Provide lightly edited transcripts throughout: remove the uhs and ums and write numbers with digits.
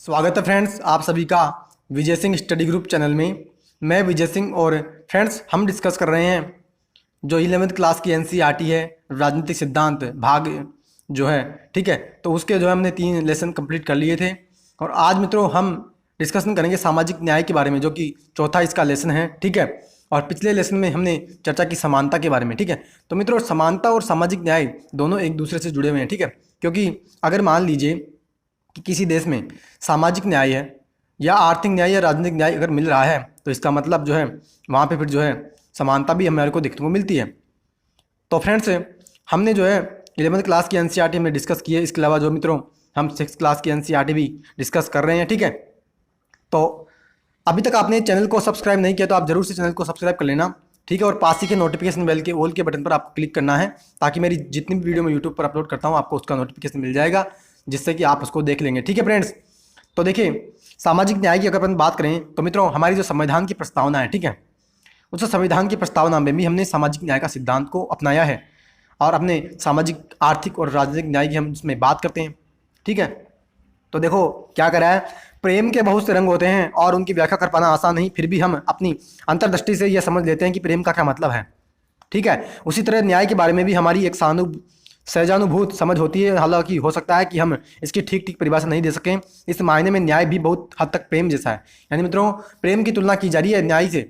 स्वागत है फ्रेंड्स आप सभी का Vijay Singh study group channel में। मैं विजय सिंह और फ्रेंड्स हम डिस्कस कर रहे हैं जो 11वीं क्लास की एनसीईआरटी है राजनीतिक सिद्धांत भाग जो है, ठीक है। तो उसके जो है हमने 3 लेसन कंप्लीट कर लिए थे और आज मित्रों हम डिस्कशन करेंगे सामाजिक न्याय के बारे में, जो कि चौथा इसका लेसन है, ठीक है। और पिछले लेसन में हमने चर्चा की समानता के बारे में, ठीक है। तो मित्रों समानता और सामाजिक न्याय दोनों एक दूसरे से जुड़े हुए हैं, ठीक है। क्योंकि अगर मान लीजिए कि किसी देश में सामाजिक न्याय है या आर्थिक न्याय या राजनीतिक न्याय अगर मिल रहा है तो इसका मतलब जो है वहाँ पे फिर जो है समानता भी हमारे को देखने को मिलती है। तो फ्रेंड्स हमने जो है 11वीं क्लास की एनसीईआरटी में डिस्कस की है। इसके अलावा जो मित्रों हम 6th क्लास की एनसीईआरटी भी डिस्कस कर रहे हैं, ठीक है। तो अभी तक आपने चैनल को सब्सक्राइब नहीं किया तो आप जरूर से चैनल को सब्सक्राइब कर लेना, ठीक है। और पास ही के नोटिफिकेशन बेल के ऑल के बटन पर आपको क्लिक करना है ताकि मेरी जितनी भी वीडियो मैं यूट्यूब पर अपलोड करता हूँ आपको उसका नोटिफिकेशन मिल जाएगा, जिससे कि आप उसको देख लेंगे, ठीक है फ्रेंड्स। तो देखिए सामाजिक न्याय की अगर अपन बात करें तो मित्रों हमारी जो संविधान की प्रस्तावना है, ठीक है, उस संविधान की प्रस्तावना में भी हमने सामाजिक न्याय का सिद्धांत को अपनाया है और अपने सामाजिक आर्थिक और राजनीतिक न्याय की हम उसमें बात करते हैं, ठीक है। तो देखो क्या करा है, प्रेम के बहुत से रंग होते हैं और उनकी व्याख्या कर पाना आसान नहीं, फिर भी हम अपनी अंतर्दृष्टि से यह समझ लेते हैं कि प्रेम का क्या मतलब है, ठीक है। उसी तरह न्याय के बारे में भी हमारी एक सहजानुभूत समझ होती है। हालांकि हो सकता है कि हम इसकी ठीक ठीक परिभाषा नहीं दे सकें। इस मायने में न्याय भी बहुत हद तक प्रेम जैसा है। यानी मित्रों प्रेम की तुलना की जा रही है न्याय से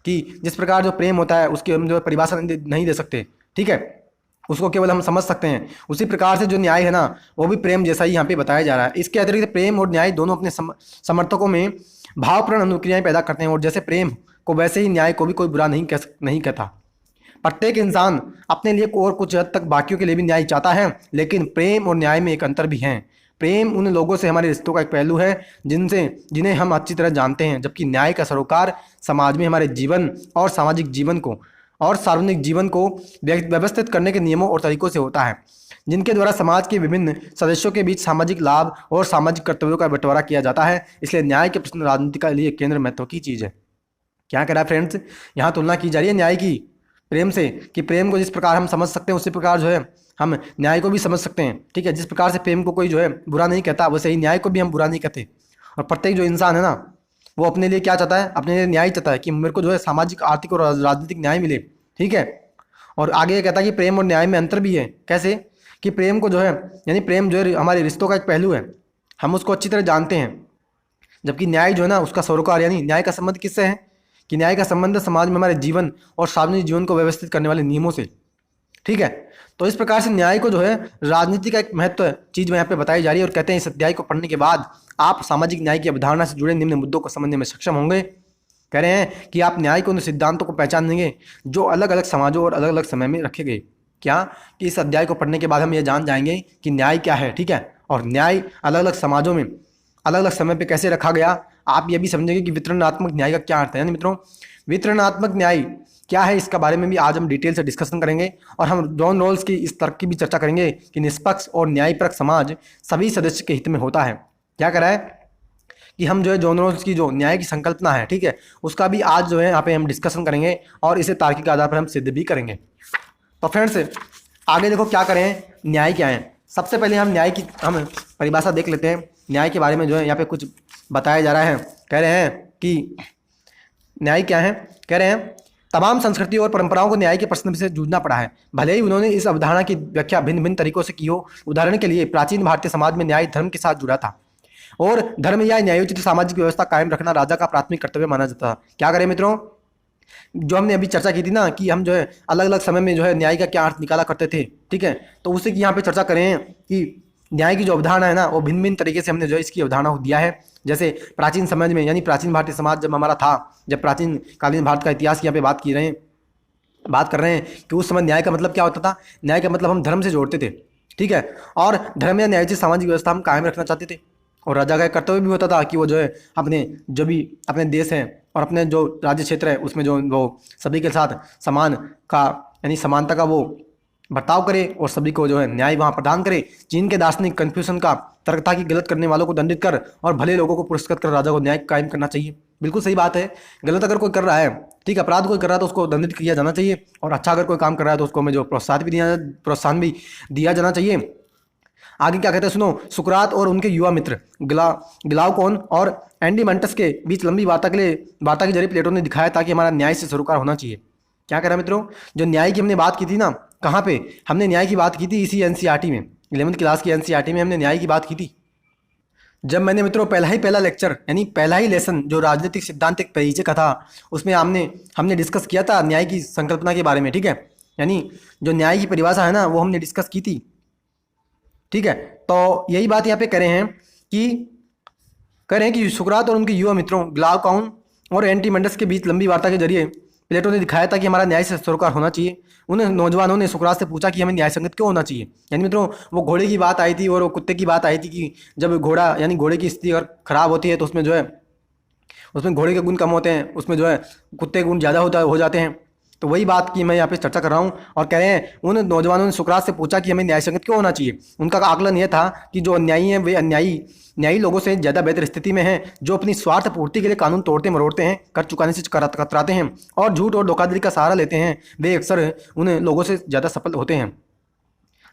कि जिस प्रकार जो प्रेम होता है उसकी हम जो परिभाषा नहीं दे सकते, ठीक है, उसको केवल हम समझ सकते हैं। उसी प्रकार से जो न्याय है ना वो भी प्रेम जैसा ही यहाँ पे बताया जा रहा है। इसके अतिरिक्त प्रेम और न्याय दोनों अपने समर्थकों में भावपूर्ण अनुक्रियाएं पैदा करते हैं और जैसे प्रेम को वैसे ही न्याय को भी कोई बुरा नहीं कहता। प्रत्येक इंसान अपने लिए और कुछ हद तक बाकियों के लिए भी न्याय चाहता है, लेकिन प्रेम और न्याय में एक अंतर भी है। प्रेम उन लोगों से हमारे रिश्तों का एक पहलू है जिन्हें हम अच्छी तरह जानते हैं, जबकि न्याय का सरोकार समाज में हमारे जीवन और सामाजिक जीवन को और सार्वजनिक जीवन को व्यवस्थित करने के नियमों और तरीकों से होता है, जिनके द्वारा समाज के विभिन्न सदस्यों के बीच सामाजिक लाभ और सामाजिक कर्तव्यों का बंटवारा किया जाता है। इसलिए न्याय के प्रश्न राजनीति के लिए केंद्र महत्व की चीज़ है। क्या कह रहा है फ्रेंड्स, यहाँ तुलना की जा रही है न्याय की प्रेम से कि प्रेम को जिस प्रकार हम समझ सकते हैं उसी प्रकार जो है हम न्याय को भी समझ सकते हैं, ठीक है। जिस प्रकार से प्रेम को कोई जो है बुरा नहीं कहता वैसे ही न्याय को भी हम बुरा नहीं कहते। और प्रत्येक जो इंसान है ना वो अपने लिए क्या चाहता है, अपने लिए न्याय चाहता है कि मेरे को जो है सामाजिक आर्थिक और राजनीतिक न्याय मिले, ठीक है। और आगे ये कहता है कि प्रेम और न्याय में अंतर भी है। कैसे कि प्रेम को जो है यानी प्रेम जो है हमारे रिश्तों का एक पहलू है, हम उसको अच्छी तरह जानते हैं, जबकि न्याय जो है ना उसका सरोकार यानी न्याय का संबंध किससे है कि न्याय का संबंध समाज में हमारे जीवन और सार्वजनिक जीवन को व्यवस्थित करने वाले नियमों से, ठीक है। तो इस प्रकार से न्याय को जो है राजनीति का एक महत्व चीज़ में यहाँ पे बताई जा रही है और कहते हैं इस अध्याय को पढ़ने के बाद आप सामाजिक न्याय की अवधारणा से जुड़े निम्न मुद्दों को समझने में सक्षम होंगे। कह रहे हैं कि आप न्याय के उन सिद्धांतों को पहचानेंगे जो अलग अलग समाजों और अलग अलग समय में रखे गए। क्या कि इस अध्याय को पढ़ने के बाद हम ये जान जाएंगे कि न्याय क्या है, ठीक है, और न्याय अलग अलग समाजों में अलग अलग समय पे कैसे रखा गया। आप ये भी समझेंगे कि वितरणात्मक न्याय का क्या अर्थ है। यानी मित्रों वितरणात्मक न्याय क्या है इसका बारे में भी आज हम डिटेल से डिस्कशन करेंगे और हम जॉन रॉल्स की इस तर्क की भी चर्चा करेंगे कि निष्पक्ष और न्यायपरक समाज सभी सदस्य के हित में होता है। क्या करा है कि हम जो है जॉन रॉल्स की जो न्याय की संकल्पना है, ठीक है, उसका भी आज जो है यहाँ पे हम डिस्कशन करेंगे और इसे तार्किक आधार पर हम सिद्ध भी करेंगे। तो फ्रेंड्स आगे देखो क्या करें, न्याय क्या है। सबसे पहले हम न्याय की हम परिभाषा देख लेते हैं। न्याय के बारे में जो है यहाँ पे कुछ बताया जा रहा है। कह रहे हैं कि न्याय क्या है, कह रहे हैं तमाम संस्कृतियों और परंपराओं को न्याय के प्रश्न से जूझना पड़ा है, भले ही उन्होंने इस अवधारणा की व्याख्या भिन्न भिन्न तरीकों से की हो। उदाहरण के लिए प्राचीन भारतीय समाज में न्याय धर्म के साथ जुड़ा था और धर्म या न्यायोचित सामाजिक व्यवस्था कायम रखना राजा का प्राथमिक कर्तव्य माना जाता था। क्या करें मित्रों, जो हमने अभी चर्चा की थी ना कि हम जो है अलग अलग समय में जो है न्याय का क्या अर्थ निकाला करते थे, ठीक है, तो उसी की यहाँ पे चर्चा करें कि न्याय की जो अवधारणा है ना वो भिन्न भिन्न तरीके से हमने जो है इसकी अवधारणा को दिया है। जैसे प्राचीन समाज में यानी प्राचीन भारतीय समाज जब हमारा था, जब प्राचीन कालीन भारत का इतिहास की यहाँ पे बात कर रहे हैं कि उस समय न्याय का मतलब क्या होता था। न्याय का मतलब हम धर्म से जोड़ते थे, ठीक है, और धर्म या न्याय से सामाजिक व्यवस्था हम कायम रखना चाहते थे। और राजा का कर्तव्य भी होता था कि वो जो है अपने जो भी अपने देश हैं और अपने जो राज्य क्षेत्र है उसमें जो वो सभी के साथ समान का यानी समानता का वो बर्ताव करे और सभी को जो है न्याय वहाँ प्रदान करे। चीन के दार्शनिक कन्फ्यूशन का तर्क था कि गलत करने वालों को दंडित कर और भले लोगों को पुरस्कृत कर राजा को न्याय कायम करना चाहिए। बिल्कुल सही बात है। गलत अगर कोई कर रहा है, ठीक, अपराध कोई कर रहा है तो उसको दंडित किया जाना चाहिए, और अच्छा अगर कोई काम कर रहा है तो उसको हमें जो प्रोत्साहन भी दिया जाना चाहिए। आगे क्या कहते हैं सुनो, सुकरात और उनके युवा मित्र ग्लाउकोन और एंडीमंटस के बीच लंबी वार्ता के जरिए प्लेटो ने दिखाया था कि हमारा न्याय से सरोकार होना चाहिए। क्या करा मित्रों, जो न्याय की हमने बात की थी ना, कहाँ पे हमने न्याय की बात की थी, इसी एनसीईआरटी में, 11वीं क्लास की एनसीईआरटी में हमने न्याय की बात की थी। जब मैंने मित्रों पहला लेक्चर यानी पहला ही लेसन जो राजनीतिक सिद्धांत एक परिचय का था, उसमें हमने डिस्कस किया था न्याय की संकल्पना के बारे में। ठीक है, यानी जो न्याय की परिभाषा है ना, वो हमने डिस्कस की थी। ठीक है, तो यही बात यहाँ पे करें कि सुकरात और उनके युवा मित्रों ग्लाउकोन और एंटीमंडस के बीच लंबी वार्ता के जरिए प्लेटो ने दिखाया था कि हमारा न्याय से सरोकार होना चाहिए। उन नौजवानों ने सुकरात से पूछा कि हमें न्याय संगत क्यों होना चाहिए। यानी मित्रों वो घोड़े की बात आई थी और वो कुत्ते की बात आई थी कि जब घोड़े की स्थिति अगर खराब होती है तो उसमें घोड़े के गुण कम होते हैं, उसमें जो है कुत्ते के गुण ज़्यादा हो जाते हैं। तो वही बात की मैं यहाँ पे चर्चा कर रहा हूँ। और कह रहे हैं उन नौजवानों ने सुकरात से पूछा कि हमें न्याय संगत क्यों होना चाहिए। उनका आकलन यह था कि जो अन्यायी हैं वे न्यायी लोगों से ज़्यादा बेहतर स्थिति में हैं, जो अपनी स्वार्थ पूर्ति के लिए कानून तोड़ते मरोड़ते हैं, कर चुकाने से कतराते हैं और झूठ और धोखाधड़ी का सहारा लेते हैं, वे अक्सर उन लोगों से ज़्यादा सफल होते हैं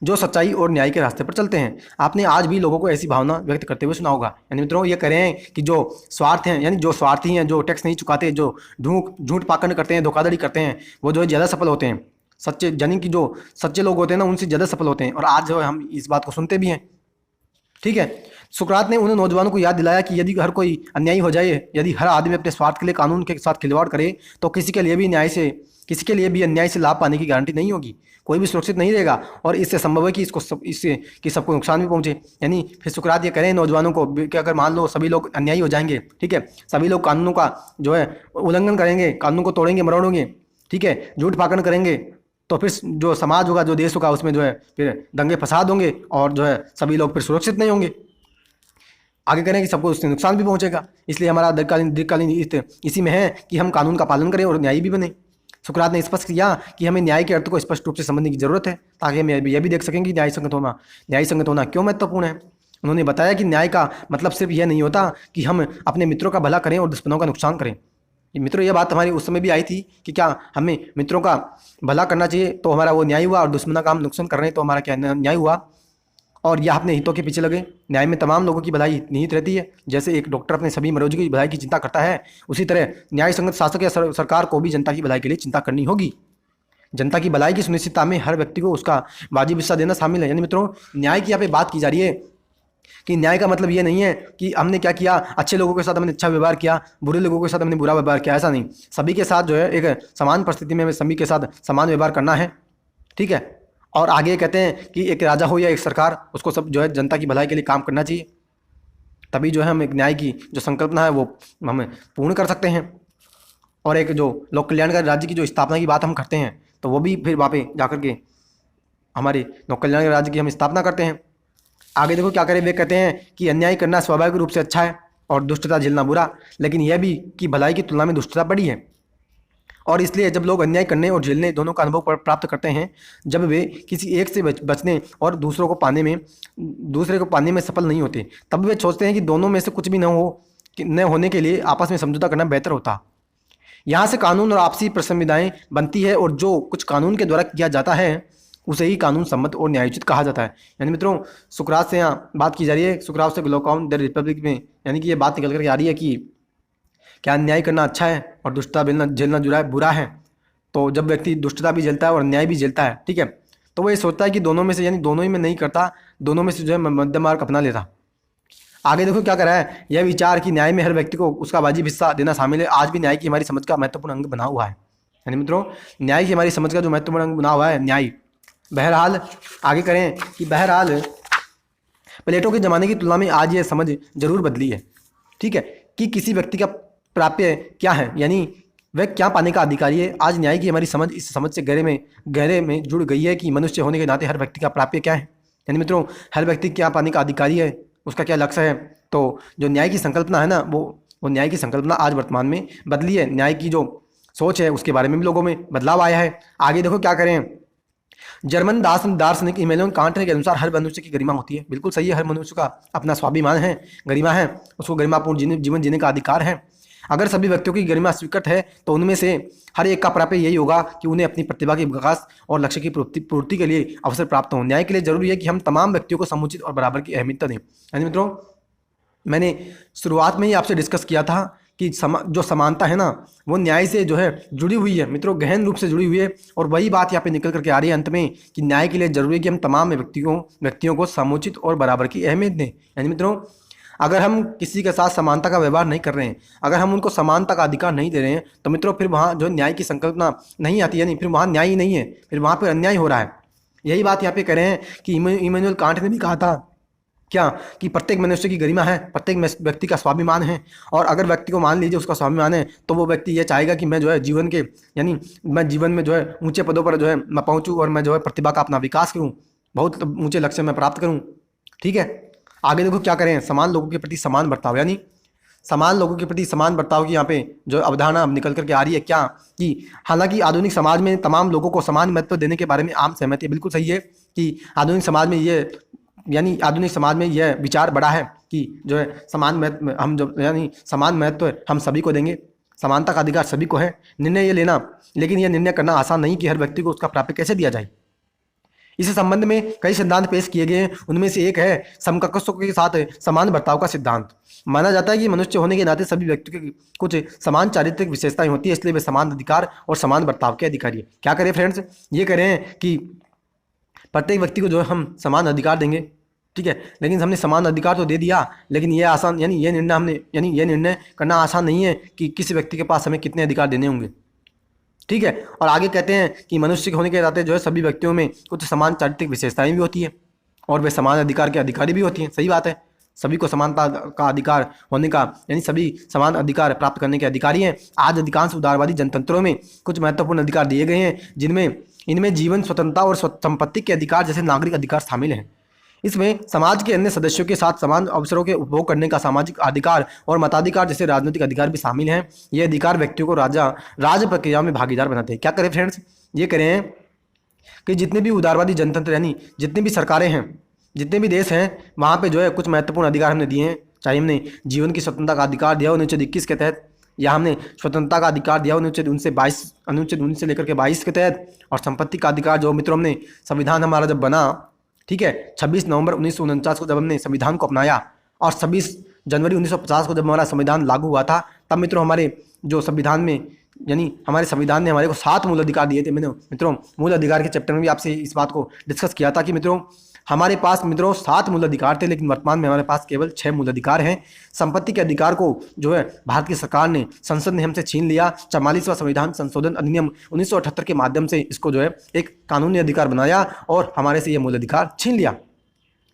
जो सच्चाई और न्याय के रास्ते पर चलते हैं। आपने आज भी लोगों को ऐसी भावना व्यक्त करते हुए सुना होगा। यानी मित्रों ये कह रहे हैं कि जो स्वार्थ हैं, यानी जो स्वार्थी हैं, जो टैक्स नहीं चुकाते, जो झूठ पाखंड करते हैं, धोखाधड़ी करते हैं, वो जो है ज़्यादा सफल होते हैं। यानी कि जो सच्चे लोग होते हैं ना, उनसे ज़्यादा सफल होते हैं। और आज जो है हम इस बात को सुनते भी हैं। ठीक है, सुकरात ने उन नौजवानों को याद दिलाया कि यदि हर कोई अन्यायी हो जाए, यदि हर आदमी अपने स्वार्थ के लिए कानून के साथ खिलवाड़ करे, तो किसी के लिए भी अन्याय से लाभ पाने की गारंटी नहीं होगी। कोई भी सुरक्षित नहीं रहेगा और इससे संभव है कि सबको नुकसान भी पहुंचे। यानी फिर सुकरात ये करें नौजवानों को कि अगर मान लो सभी लोग अन्यायी हो जाएंगे, ठीक है, सभी लोग कानूनों का जो है उल्लंघन करेंगे, कानून को तोड़ेंगे मरोड़ेंगे, ठीक है, झूठ पाखंड करेंगे, तो फिर जो समाज होगा, जो देश होगा, उसमें जो है फिर दंगे फसाद होंगे और जो है सभी लोग फिर सुरक्षित नहीं होंगे। आगे करें कि सबको उससे नुकसान भी पहुंचेगा। इसलिए हमारा दीर्घकालीन इसी में है कि हम कानून का पालन करें और न्यायी भी बने। सुकरात ने स्पष्ट किया कि हमें न्याय के अर्थ को स्पष्ट रूप से समझने की जरूरत है, ताकि हम यह भी देख सकें कि न्याय संगत होना क्यों महत्वपूर्ण है। उन्होंने बताया कि न्याय का मतलब सिर्फ यह नहीं होता कि हम अपने मित्रों का भला करें और दुश्मनों का नुकसान करें। मित्रों यह बात हमारी उस समय भी आई थी कि क्या हमें मित्रों का भला करना चाहिए तो हमारा वो न्याय हुआ, और दुश्मनों का हम नुकसान कर रहे हैं तो हमारा क्या न्याय हुआ। और यह अपने हितों के पीछे लगे। न्याय में तमाम लोगों की भलाई निहित रहती है। जैसे एक डॉक्टर अपने सभी मरीजों की भलाई की चिंता करता है, उसी तरह न्याय संगत शासक या सरकार को भी जनता की भलाई के लिए चिंता करनी होगी। जनता की भलाई की सुनिश्चितता में हर व्यक्ति को उसका वाजिब हिस्सा देना शामिल है। यानी मित्रों न्याय की यहाँ पे बात की जा रही है कि न्याय का मतलब ये नहीं है कि हमने क्या किया, अच्छे लोगों के साथ हमने अच्छा व्यवहार किया, बुरे लोगों के साथ हमने बुरा व्यवहार किया, ऐसा नहीं। सभी के साथ जो है एक समान परिस्थिति में हमें सभी के साथ समान व्यवहार करना है। ठीक है, और आगे कहते हैं कि एक राजा हो या एक सरकार, उसको सब जो है जनता की भलाई के लिए काम करना चाहिए। तभी जो है हम एक न्याय की जो संकल्पना है वो हमें पूर्ण कर सकते हैं। और एक जो लोक कल्याणकारी राज्य की जो स्थापना की बात हम करते हैं, तो वो भी फिर वहाँ पे जाकर के हमारे लोक कल्याणकारी राज्य की हम स्थापना करते हैं। आगे देखो क्या करें, वे कहते हैं कि अन्याय करना स्वाभाविक रूप से अच्छा है और दुष्टता झेलना बुरा, लेकिन यह भी कि भलाई की तुलना में दुष्टता बड़ी है। और इसलिए जब लोग अन्याय करने और झेलने दोनों का अनुभव प्राप्त करते हैं, जब वे किसी एक से बचने और दूसरे को पाने में सफल नहीं होते, तब वे सोचते हैं कि दोनों में से कुछ भी न होने के लिए आपस में समझौता करना बेहतर होता। यहाँ से कानून और आपसी प्रसंविधाएँ बनती है, और जो कुछ कानून के द्वारा किया जाता है उसे ही कानून सम्मत और न्यायोचित कहा जाता है। यानी मित्रों सुकरात से यहाँ बात की जा रही है, सुकरात से ग्लाउकोन द रिपब्लिक में, यानी कि ये बात निकल कर आ रही है कि क्या अन्याय करना अच्छा है और दुष्टता झेलना बुरा है। तो जब व्यक्ति दुष्टता भी झेलता है और अन्याय भी झेलता है, ठीक है, तो वो ये सोचता है कि दोनों में से, यानी दोनों ही में नहीं करता, दोनों में से जो है मध्यम मार्ग अपना लेता। आगे देखो क्या करा है, यह विचार कि न्याय में हर व्यक्ति को उसका वाजिब हिस्सा देना शामिल है, आज भी न्याय की हमारी समझ का महत्वपूर्ण अंग बना हुआ है। यानी मित्रों न्याय की हमारी समझ का जो महत्वपूर्ण अंग बना हुआ है न्याय। बहरहाल आगे करें कि बहरहाल प्लेटो के ज़माने की तुलना में आज ये समझ जरूर बदली है। ठीक है, कि किसी व्यक्ति का प्राप्य क्या है, यानी वह क्या पाने का अधिकारी है। आज न्याय की हमारी समझ इस समझ से गहरे में जुड़ गई है कि मनुष्य होने के नाते हर व्यक्ति का प्राप्य क्या है। यानी मित्रों हर व्यक्ति क्या पाने का अधिकारी है, उसका क्या लक्ष्य है। तो जो न्याय की संकल्पना है ना, वो न्याय की संकल्पना आज वर्तमान में बदली है। न्याय की जो सोच है उसके बारे में भी लोगों में बदलाव आया है। आगे देखो क्या करें, जर्मन दार्शनिक इमैनुएल कांट के अनुसार हर मनुष्य की गरिमा होती है। बिल्कुल सही है, हर मनुष्य का अपना स्वाभिमान है, गरिमा है, उसको गरिमापूर्ण जीवन जीने का अधिकार है। अगर सभी व्यक्तियों की गरिमा स्वीकृत है तो उनमें से हर एक का प्राप्य यही होगा कि उन्हें अपनी प्रतिभा के विकास और लक्ष्य की पूर्ति के लिए अवसर प्राप्त हो। न्याय के लिए जरूरी है कि हम तमाम व्यक्तियों को समुचित और बराबर की अहमियत दें। यानी मित्रों, मैंने शुरुआत में ही आपसे डिस्कस किया था कि जो समानता है ना, वो न्याय से जो है जुड़ी हुई है मित्रों, गहन रूप से जुड़ी हुई है। और वही बात यहाँ पे निकल करके आ रही है अंत में कि न्याय के लिए जरूरी है कि हम तमाम व्यक्तियों को समुचित और बराबर की अहमियत दें। यानी मित्रों, अगर हम किसी के साथ समानता का व्यवहार नहीं कर रहे हैं, अगर हम उनको समानता का अधिकार नहीं दे रहे हैं, तो मित्रों फिर वहाँ जो न्याय की संकल्पना नहीं आती, यानी फिर वहाँ न्याय ही नहीं है, फिर वहाँ पर अन्याय हो रहा है। यही बात यहाँ पे कह रहे हैं कि इमैनुअल कांट ने भी कहा था क्या, कि प्रत्येक मनुष्य की गरिमा है, प्रत्येक व्यक्ति का स्वाभिमान है। और अगर व्यक्ति को मान लीजिए उसका स्वाभिमान है, तो वो व्यक्ति ये चाहेगा कि मैं जो है जीवन के, यानी मैं जीवन में जो है ऊंचे पदों पर जो है मैं पहुंचूं और मैं जो है प्रतिभा का अपना विकास करूं, बहुत ऊंचे लक्ष्य मैं प्राप्त करूं। ठीक है, आगे देखो क्या करें, समान लोगों के प्रति समान बर्ताव, यानी समान लोगों के प्रति समान बर्ताव की यहाँ पे जो अवधारणा अब निकल करके आ रही है क्या, कि हालांकि आधुनिक समाज में तमाम लोगों को समान महत्व देने के बारे में आम सहमति है, बिल्कुल सही है कि आधुनिक समाज में ये, यानी आधुनिक समाज में यह विचार बड़ा है कि जो है समान महत्व हम जो, यानी समान महत्व हम सभी को देंगे, समानता का अधिकार सभी को है। निर्णय ये लेना, लेकिन यह निर्णय करना आसान नहीं कि हर व्यक्ति को उसका प्राप्य कैसे दिया जाए। इस संबंध में कई सिद्धांत पेश किए गए हैं। उनमें से एक है समकक्षों के साथ समान बर्ताव का सिद्धांत। माना जाता है कि मनुष्य होने के नाते सभी व्यक्तियों की कुछ समान चारित्रिक विशेषताएं होती है, इसलिए वे समान अधिकार और समान बर्ताव के अधिकारी है। क्या करें फ्रेंड्स, ये करें कि प्रत्येक व्यक्ति को जो है हम समान अधिकार देंगे, ठीक है, लेकिन हमने समान अधिकार तो दे दिया, लेकिन ये आसान, यानी ये निर्णय करना आसान नहीं है कि किसी व्यक्ति के पास हमें कितने अधिकार देने होंगे। ठीक है, और आगे कहते हैं कि मनुष्य के होने के नाते जो है सभी व्यक्तियों में कुछ समान चारित्रिक विशेषताएं भी होती है और वे समान अधिकार के अधिकारी भी होती हैं। सही बात है, सभी को समानता का अधिकार होने का, यानी सभी समान अधिकार प्राप्त करने के अधिकारी हैं। आज अधिकांश उदारवादी जनतंत्रों में कुछ महत्वपूर्ण अधिकार दिए गए हैं, जिनमें इनमें जीवन स्वतंत्रता और संपत्ति के अधिकार जैसे नागरिक अधिकार शामिल हैं। इसमें समाज के अन्य सदस्यों के साथ समान अवसरों के उपभोग करने का सामाजिक अधिकार और मताधिकार जैसे राजनीतिक अधिकार भी शामिल हैं। ये अधिकार व्यक्तियों को राज्य प्रक्रिया में भागीदार बनाते हैं। क्या करें फ्रेंड्स, ये करें कि जितने भी उदारवादी जनतंत्र, यानी जितनी भी सरकारें हैं, जितने भी देश हैं, वहाँ पे जो है कुछ महत्वपूर्ण अधिकार हमने दिए हैं। चाहे हमने जीवन की स्वतंत्रता का अधिकार दिया अनुच्छेद 21 के तहत, या हमने स्वतंत्रता का अधिकार दिया अनुच्छेद 19 से लेकर के 22 के तहत, और संपत्ति का अधिकार जो मित्रों हमने संविधान हमारा जब बना, ठीक है, 26 नवंबर 1949 को जब हमने संविधान को अपनाया और 26 जनवरी 1950 को जब हमारा संविधान लागू हुआ था, तब मित्रों हमारे जो संविधान में, यानी हमारे संविधान ने हमारे को 7 मूल अधिकार दिए थे। मैंने मित्रों मूल अधिकार के चैप्टर में भी आपसे इस बात को डिस्कस किया था कि मित्रों हमारे पास मित्रों 7 मूल अधिकार थे, लेकिन वर्तमान में हमारे पास केवल 6 मूल अधिकार हैं। संपत्ति के अधिकार को जो है भारत की सरकार ने, संसद ने हमसे छीन लिया। 44वां संविधान संशोधन अधिनियम 1978 के माध्यम से इसको जो है एक कानूनी अधिकार बनाया और हमारे से ये मूल अधिकार छीन लिया।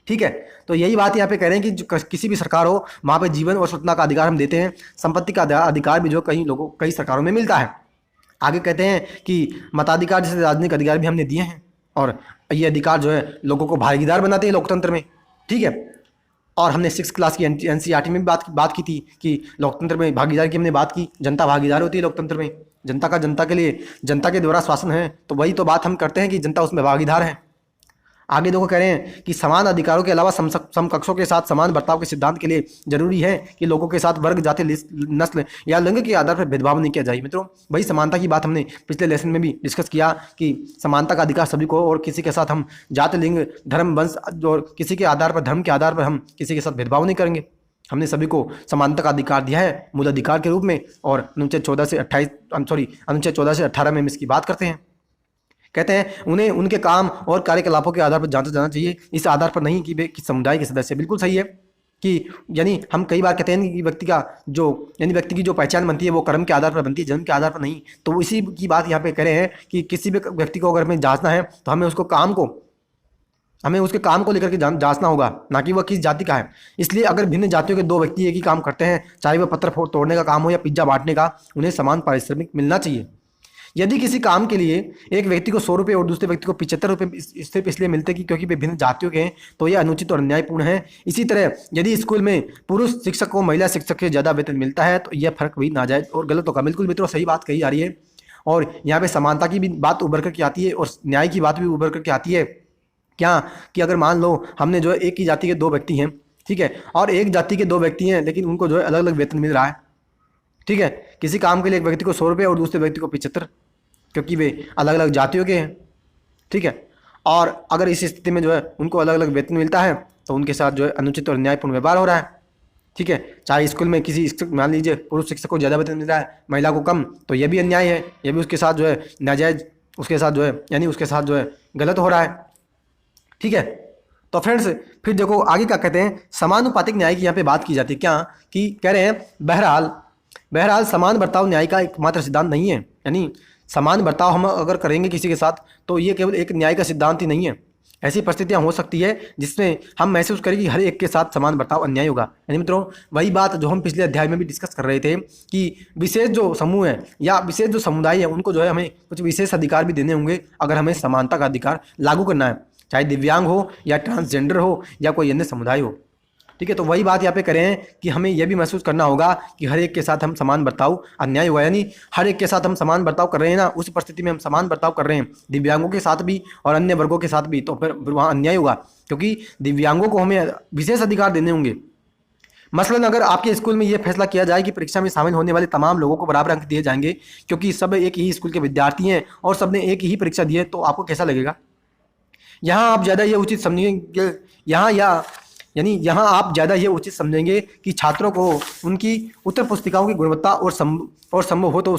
ठीक है, तो यही बात यहाँ पे कह रहे हैं कि किसी भी सरकार हो, वहाँ पे जीवन और स्वतंत्रता का अधिकार हम देते हैं। संपत्ति का अधिकार भी जो कई सरकारों में मिलता है। आगे कहते हैं कि मताधिकार जैसे राजनीतिक अधिकार भी हमने दिए हैं, और ये अधिकार जो है लोगों को भागीदार बनाते हैं लोकतंत्र में। ठीक है, और हमने 6 क्लास की NCERT में भी बात की थी कि लोकतंत्र में भागीदारी की हमने बात की। जनता भागीदार होती है लोकतंत्र में, जनता के लिए, जनता के द्वारा शासन है, तो वही तो बात हम करते हैं कि जनता उसमें भागीदार है। आगे देखो कह रहे हैं कि समान अधिकारों के अलावा समकक्षों के साथ समान बर्ताव के सिद्धांत के लिए जरूरी है कि लोगों के साथ वर्ग, जाति, नस्ल या लिंग के आधार पर भेदभाव नहीं किया जाए। मित्रों वही समानता की बात हमने पिछले लेसन में भी डिस्कस किया कि समानता का अधिकार सभी को, और किसी के साथ हम जाति, लिंग, धर्म, वंश और किसी के आधार पर, धर्म के आधार पर हम किसी के साथ भेदभाव नहीं करेंगे। हमने सभी को समानता का अधिकार दिया है मूल अधिकार के रूप में, और अनुच्छेद 14 से 18 में हम इसकी बात करते हैं। कहते हैं उन्हें उनके काम और कार्यकलापों के आधार पर जांचा जाना चाहिए, इस आधार पर नहीं कि वे किस समुदाय के सदस्य। बिल्कुल सही है कि, यानी हम कई बार कहते हैं कि व्यक्ति की जो पहचान बनती है वो कर्म के आधार पर बनती है, जन्म के आधार पर नहीं। तो इसी की बात यहाँ पे कह रहे हैं कि किसी भी व्यक्ति को अगर हमें जांचना है तो हमें उसके काम को लेकर के जांचना होगा, ना कि वह किस जाति का है। इसलिए अगर भिन्न जातियों के 2 व्यक्ति एक ही काम करते हैं, चाहे वह पत्थर तोड़ने का काम हो या पिज्जा बांटने का, उन्हें समान पारिश्रमिक मिलना चाहिए। यदि किसी काम के लिए एक व्यक्ति को 100 रुपये और दूसरे व्यक्ति को 75 रुपये सिर्फ इसलिए मिलते कि क्योंकि वे भिन्न जातियों के हैं, तो यह अनुचित और अन्यायपूर्ण है। इसी तरह यदि स्कूल में पुरुष शिक्षक को महिला शिक्षक से ज़्यादा वेतन मिलता है, तो यह फर्क भी नाजायज और गलत होगा। बिल्कुल मित्रों सही बात कही जा रही है, और यहाँ पे समानता की भी बात उभर करके आती है और न्याय की बात भी उभर करके आती है। क्या कि अगर मान लो हमने जो है एक ही जाति के 2 व्यक्ति हैं, ठीक है, और एक जाति के 2 व्यक्ति हैं, लेकिन उनको जो है अलग अलग वेतन मिल रहा है, ठीक है। किसी काम के लिए एक व्यक्ति को 100 रुपये और दूसरे व्यक्ति को 75, क्योंकि वे अलग अलग जातियों के हैं, ठीक है। और अगर इस स्थिति में जो है उनको अलग अलग वेतन मिलता है तो उनके साथ जो है अनुचित और न्यायपूर्ण व्यवहार हो रहा है, ठीक है। चाहे स्कूल में किसी शिक्षक, मान लीजिए पुरुष शिक्षक को ज़्यादा वेतन मिल रहा है, महिला को कम, तो ये भी अन्याय है, ये भी उसके साथ जो है नाजायज, उसके साथ जो है यानी उसके साथ जो है गलत हो रहा है, ठीक है। तो फ्रेंड्स फिर देखो आगे क्या कहते हैं, समानुपातिक न्याय की यहाँ पे बात की जाती है। क्या कि कह रहे हैं बहरहाल समान बर्ताव न्याय का एकमात्र सिद्धांत नहीं है, यानी समान बर्ताव हम अगर करेंगे किसी के साथ तो ये केवल एक न्याय का सिद्धांत ही नहीं है। ऐसी परिस्थितियां हो सकती है जिसमें हम महसूस करें कि हर एक के साथ समान बर्ताव अन्याय होगा। यानी मित्रों वही बात जो हम पिछले अध्याय में भी डिस्कस कर रहे थे कि विशेष जो समूह है या विशेष जो समुदाय है उनको जो है हमें कुछ विशेष अधिकार भी देने होंगे अगर हमें समानता का अधिकार लागू करना है, चाहे दिव्यांग हो या ट्रांसजेंडर हो या कोई अन्य समुदाय हो, ठीक है। तो वही बात यहाँ पे करें हैं कि हमें यह भी महसूस करना होगा कि हर एक के साथ हम समान बर्ताव अन्याय हुआ, यानी हर एक के साथ हम समान बर्ताव कर रहे हैं ना, उस परिस्थिति में हम समान बर्ताव कर रहे हैं दिव्यांगों के साथ भी और अन्य वर्गों के साथ भी, तो फिर वहाँ अन्याय होगा, क्योंकि दिव्यांगों को हमें विशेष अधिकार देने होंगे। मसलन अगर आपके स्कूल में यह फैसला किया जाए कि परीक्षा में शामिल होने वाले तमाम लोगों को बराबर अंक दिए जाएंगे क्योंकि सब एक ही स्कूल के विद्यार्थी हैं और सबने एक ही परीक्षा दी है, तो आपको कैसा लगेगा? यहाँ आप ज़्यादा ये उचित समझेंगे, यहाँ आप ज़्यादा ये उचित समझेंगे कि छात्रों को उनकी उत्तर पुस्तिकाओं की गुणवत्ता और संभव हो तो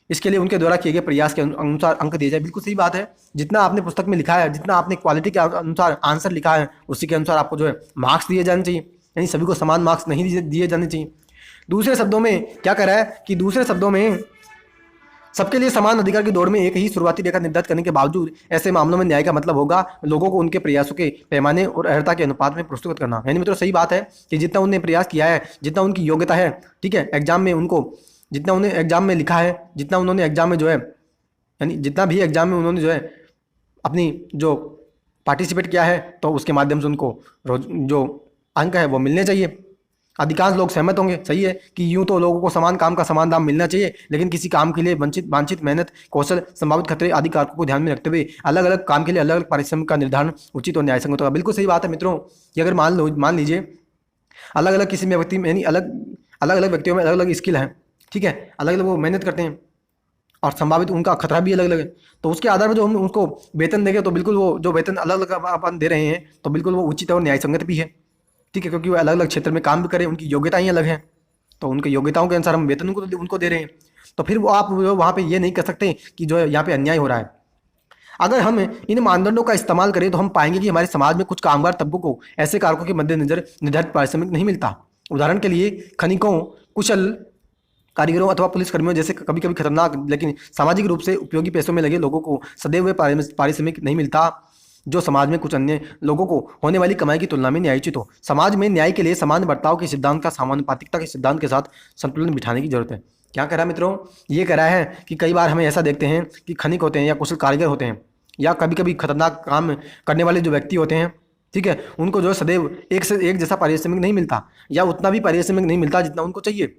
इसके लिए उनके द्वारा किए गए प्रयास के अनुसार अंक दिए जाए। बिल्कुल सही बात है, जितना आपने पुस्तक में लिखा है, जितना आपने क्वालिटी के अनुसार आंसर लिखा है उसी के अनुसार आपको जो है मार्क्स दिए जाने चाहिए, यानी सभी को समान मार्क्स नहीं दिए जाने चाहिए। दूसरे शब्दों में क्या कह रहा है कि दूसरे शब्दों में सबके लिए समान अधिकार की दौड़ में एक ही शुरुआती रेखा निर्धारित करने के बावजूद ऐसे मामलों में न्याय का मतलब होगा लोगों को उनके प्रयासों के पैमाने और अर्हता के अनुपात में पुरस्कृत करना। यानी मित्रों सही बात है कि जितना उन्होंने प्रयास किया है, जितना उनकी योग्यता है, ठीक है, एग्जाम में उनको जितना उन्हें एग्जाम में लिखा है, जितना उन्होंने एग्जाम में जो है यानी जितना भी एग्जाम में उन्होंने जो है अपनी जो पार्टिसिपेट किया है तो उसके माध्यम से उनको जो अंक है वो मिलने चाहिए। अधिकांश लोग सहमत होंगे, सही है, कि यूं तो लोगों को समान काम का समान दाम मिलना चाहिए, लेकिन किसी काम के लिए वांछित मेहनत, कौशल, संभावित खतरे आदि कारकों को ध्यान में रखते हुए अलग अलग काम के लिए अलग अलग पारिश्रमिक का निर्धारण उचित और न्यायसंगत होगा। बिल्कुल सही बात है मित्रों कि अगर मान लीजिए अलग अलग किसी में व्यक्ति यानी अलग अलग व्यक्तियों में अलग अलग स्किल है, ठीक है, अलग अलग वो मेहनत करते हैं और संभावित उनका खतरा भी अलग अलग है, तो उसके आधार पर जो हम उनको वेतन देंगे तो बिल्कुल वो जो वेतन अलग अलग अपन दे रहे हैं तो बिल्कुल वो उचित और न्यायसंगत भी है, ठीक है, क्योंकि वो अलग अलग क्षेत्र में काम भी करें, उनकी योग्यताएं अलग हैं, तो उनकी योग्यताओं के अनुसार हम वेतन उनको दे रहे हैं। तो फिर वो आप वहाँ पे ये नहीं कर सकते कि जो है यहाँ पे अन्याय हो रहा है। अगर हम इन मानदंडों का इस्तेमाल करें तो हम पाएंगे कि हमारे समाज में कुछ कामगार तबकों को ऐसे कारकों के मद्देनजर निर्धारित पारिश्रमिक नहीं मिलता। उदाहरण के लिए खनिकों, कुशल कारीगरों अथवा पुलिसकर्मियों जैसे कभी कभी खतरनाक लेकिन सामाजिक रूप से उपयोगी पेशों में लगे लोगों को सदैव पारिश्रमिक नहीं मिलता जो समाज में कुछ अन्य लोगों को होने वाली कमाई की तुलना में न्यायोचित हो। समाज में न्याय के लिए समान बर्ताव के सिद्धांत का समानुपातिकता के सिद्धांत के साथ संतुलन बिठाने की जरूरत है। क्या कह रहा है मित्रों? ये कह रहा है कि कई बार हमें ऐसा देखते हैं कि खनिक होते हैं या कुशल कारीगर होते हैं या कभी कभी खतरनाक काम करने वाले जो व्यक्ति होते हैं, ठीक है, उनको जो सदैव एक से एक जैसा पारिश्रमिक नहीं मिलता या उतना भी पारिश्रमिक नहीं मिलता जितना उनको चाहिए,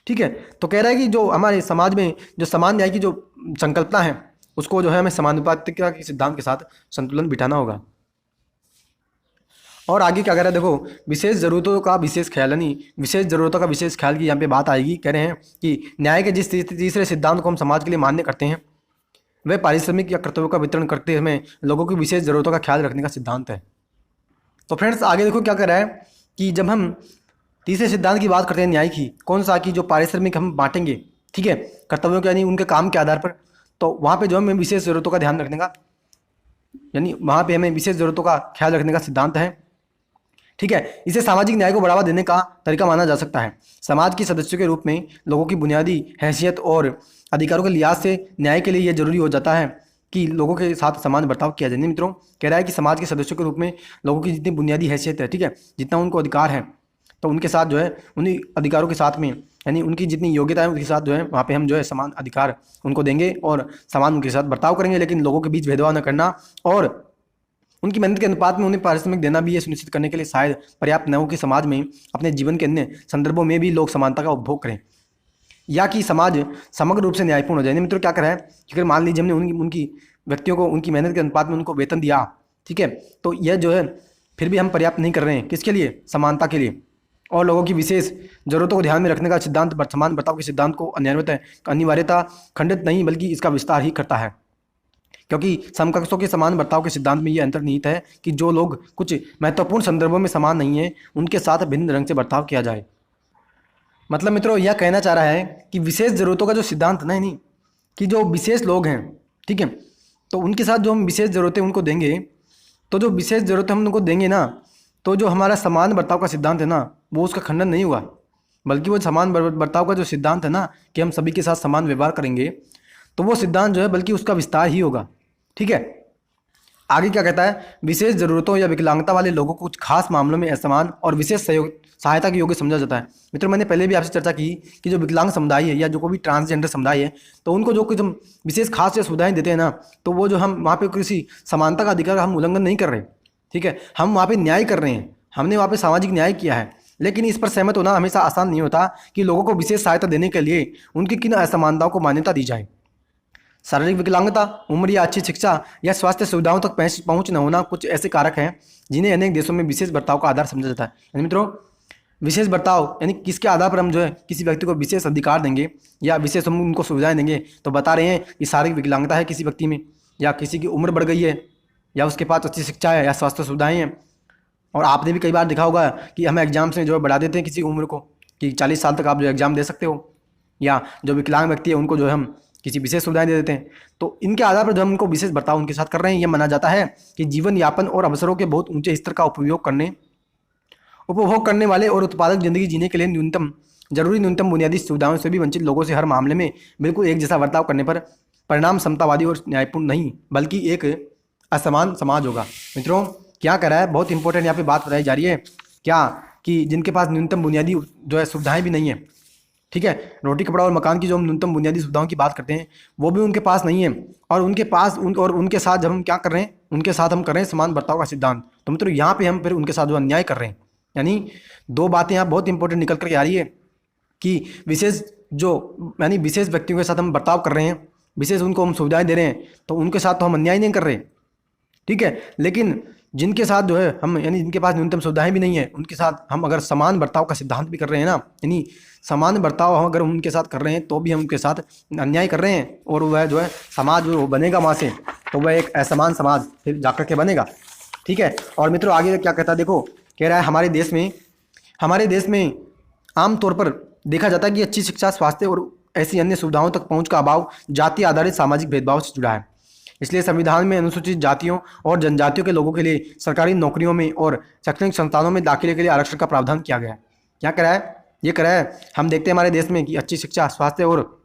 ठीक है। तो कह रहा है कि जो हमारे समाज में जो समान न्याय की जो संकल्पना है उसको जो है हमें समानुपातिकता के सिद्धांत के साथ संतुलन बिठाना होगा। और आगे क्या कह रहा है देखो, विशेष ज़रूरतों का विशेष ख्याल, यानी विशेष ज़रूरतों का विशेष ख्याल की यहाँ पे बात आएगी। कह रहे हैं कि न्याय के जिस तीसरे सिद्धांत को हम समाज के लिए मान्य करते हैं वह पारिश्रमिक या कर्तव्यों का वितरण करते समय लोगों की विशेष ज़रूरतों का ख्याल रखने का सिद्धांत है। तो फ्रेंड्स आगे देखो क्या कह रहा है कि जब हम तीसरे सिद्धांत की बात करते हैं न्याय की, कौन सा, कि जो पारिश्रमिक हम बांटेंगे, ठीक है, कर्तव्यों के यानी उनके काम के आधार पर, तो वहाँ पे जो हमें विशेष ज़रूरतों का ध्यान रखने का यानी वहाँ पे हमें विशेष ज़रूरतों का ख्याल रखने का सिद्धांत है, ठीक है। इसे सामाजिक न्याय को बढ़ावा देने का तरीका माना जा सकता है। समाज के सदस्यों के रूप में लोगों की बुनियादी हैसियत और अधिकारों के लिहाज से न्याय के लिए यह जरूरी हो जाता है कि लोगों के साथ समान बर्ताव किया जाए। मित्रों कह रहा है कि समाज के सदस्यों के रूप में लोगों की जितनी बुनियादी हैसियत है, ठीक है, जितना उनको अधिकार है, तो उनके साथ जो है उन्हीं अधिकारों के साथ में यानी उनकी जितनी योग्यता है उसके साथ जो है वहाँ पे हम जो है समान अधिकार उनको देंगे और समान उनके साथ बर्ताव करेंगे, लेकिन लोगों के बीच भेदभाव न करना और उनकी मेहनत के अनुपात में उन्हें पारिश्रमिक देना भी ये सुनिश्चित करने के लिए शायद पर्याप्त न हो कि समाज में अपने जीवन के अन्य संदर्भों में भी लोग समानता का उपभोग करें या कि समाज समग्र रूप से न्यायपूर्ण हो जाए। मित्रों क्या कर रहा है कि अगर मान लीजिए हमने उनकी व्यक्तियों को उनकी मेहनत के अनुपात में उनको वेतन दिया, ठीक है, तो यह जो है फिर भी हम पर्याप्त नहीं कर रहे हैं, किसके लिए? समानता के लिए, और लोगों की विशेष जरूरतों को ध्यान में रखने का सिद्धांत समान बर्ताव के सिद्धांत को अनिवार्यता खंडित नहीं बल्कि इसका विस्तार ही करता है, क्योंकि समकक्षों के समान बर्ताव के सिद्धांत में यह अंतर्निहित है कि जो लोग कुछ महत्वपूर्ण संदर्भों में समान नहीं है उनके साथ भिन्न रंग से बर्ताव किया जाए। मतलब मित्रों यह कहना चाह रहा है कि विशेष जरूरतों का जो सिद्धांत नहीं कि जो विशेष लोग हैं, ठीक है, तो उनके साथ जो हम विशेष ज़रूरतें उनको देंगे, तो जो विशेष ज़रूरतें हम उनको देंगे ना, तो जो हमारा समान बर्ताव का सिद्धांत है ना वो उसका खंडन नहीं हुआ, बल्कि वो समान बर्ताव का जो सिद्धांत है ना कि हम सभी के साथ समान व्यवहार करेंगे, तो वो सिद्धांत जो है बल्कि उसका विस्तार ही होगा। ठीक है, आगे क्या कहता है, विशेष जरूरतों या विकलांगता वाले लोगों को कुछ खास मामलों में असमान और विशेष सहायता के योग्य समझा जाता है। मित्रों मैंने पहले भी आपसे चर्चा की कि जो विकलांग समुदाय है या जो कोई भी ट्रांसजेंडर समुदाय है, तो उनको जो कुछ हम विशेष खास या सुविधाएं देते हैं ना, तो वो जो हम वहाँ पे किसी समानता का अधिकार हम उल्लंघन नहीं कर रहे। ठीक है, हम वहाँ पे न्याय कर रहे हैं, हमने वहाँ पे सामाजिक न्याय किया है। लेकिन इस पर सहमत होना हमेशा आसान नहीं होता कि लोगों को विशेष सहायता देने के लिए उनकी किन असमानताओं को मान्यता दी जाए। शारीरिक विकलांगता, उम्र या अच्छी शिक्षा या स्वास्थ्य सुविधाओं तक पहुंच न होना कुछ ऐसे कारक हैं जिन्हें अनेक देशों में विशेष बर्ताव का आधार समझा जाता है। यानी मित्रों विशेष बर्ताव यानी किसके आधार पर हम जो है किसी व्यक्ति को विशेष अधिकार देंगे या विशेष हम उनको सुविधाएं देंगे, तो बता रहे हैं कि शारीरिक विकलांगता है किसी व्यक्ति में, या किसी की उम्र बढ़ गई है, या उसके पास अच्छी शिक्षा है या स्वास्थ्य सुविधाएँ हैं। और आपने भी कई बार देखा होगा कि हम एग्जाम्स में जो है बढ़ा देते हैं किसी उम्र को कि 40 साल तक आप जो एग्ज़ाम दे सकते हो, या जो विकलांग व्यक्ति है उनको जो है हम किसी विशेष सुविधाएं दे देते हैं। तो इनके आधार पर जो हम उनको विशेष बर्ताव उनके साथ कर रहे हैं, यह माना जाता है कि जीवन यापन और अवसरों के बहुत ऊंचे स्तर का उपभोग करने वाले और उत्पादक जिंदगी जीने के लिए न्यूनतम बुनियादी सुविधाओं से भी वंचित लोगों से हर मामले में बिल्कुल एक जैसा बर्ताव करने पर परिणाम समतावादी और न्यायपूर्ण नहीं बल्कि एक असमान समाज होगा। मित्रों क्या कह रहा है, बहुत इंपॉर्टेंट यहाँ पे बात बताई जा रही है क्या, कि जिनके पास न्यूनतम बुनियादी जो है सुविधाएं भी नहीं है, ठीक है, रोटी कपड़ा और मकान की जो हम न्यूनतम बुनियादी सुविधाओं की बात करते हैं वो भी उनके पास नहीं है, और उनके साथ जब हम क्या कर रहे हैं, उनके साथ हम कर रहे हैं समान बर्ताव का सिद्धांत। तो मित्रों यहाँ पे हम फिर उनके साथ जो अन्याय कर रहे हैं। यानी दो बातें यहाँ बहुत इंपॉर्टेंट निकल कर आ रही है कि विशेष व्यक्तियों के साथ हम बर्ताव कर रहे हैं, विशेष उनको हम सुविधाएं दे रहे हैं, तो उनके साथ तो हम अन्याय नहीं कर रहे, ठीक है। लेकिन जिनके साथ जो है हम यानी जिनके पास न्यूनतम सुविधाएं भी नहीं है उनके साथ हम अगर समान बर्ताव का सिद्धांत भी कर रहे हैं ना, यानी समान बर्ताव हम अगर उनके साथ कर रहे हैं तो भी हम उनके साथ अन्याय कर रहे हैं, और वह जो है समाज जो बनेगा वहाँ से तो वह एक असमान समाज फिर जाकर के बनेगा। ठीक है, और मित्रों आगे क्या कहता है, देखो कह रहा है हमारे देश में आमतौर पर देखा जाता है कि अच्छी शिक्षा, स्वास्थ्य और ऐसी अन्य सुविधाओं तक पहुँच का अभाव जाति आधारित सामाजिक भेदभाव से जुड़ा है। इसलिए संविधान में अनुसूचित जातियों और जनजातियों के लोगों के लिए सरकारी नौकरियों में और शैक्षणिक संस्थानों में दाखिले के लिए आरक्षण का प्रावधान किया गया है। क्या कह रहा है, ये कह रहा है हम देखते हैं हमारे देश में कि अच्छी शिक्षा, स्वास्थ्य और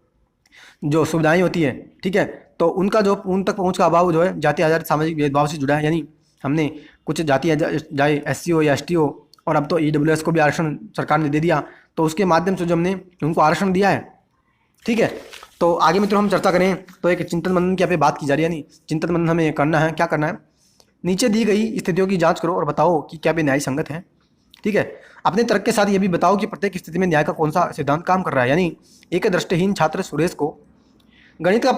जो सुविधाएं होती है, ठीक है, तो उनका जो उन तक पहुंच का अभाव जो है जाति आधारित सामाजिक भेदभाव से जुड़ा है। यानी हमने कुछ जाति चाहे SC हो या ST हो, और अब तो EWS को भी आरक्षण सरकार ने दे दिया, तो उसके माध्यम से जो हमने उनको आरक्षण दिया है। ठीक है, तो आगे मित्रों हम चर्चा करें तो एक चिंतन मनन की यहाँ पे बात की जा रही है। यानी चिंतन मनन हमें करना है, क्या करना है, नीचे दी गई स्थितियों की जांच करो और बताओ कि क्या वे न्याय संगत है। ठीक है, अपने तर्क के साथ ये भी बताओ कि प्रत्येक स्थिति में न्याय का कौन सा सिद्धांत काम कर रहा है। यानी एक दृष्टिहीन छात्र सुरेश को गणित का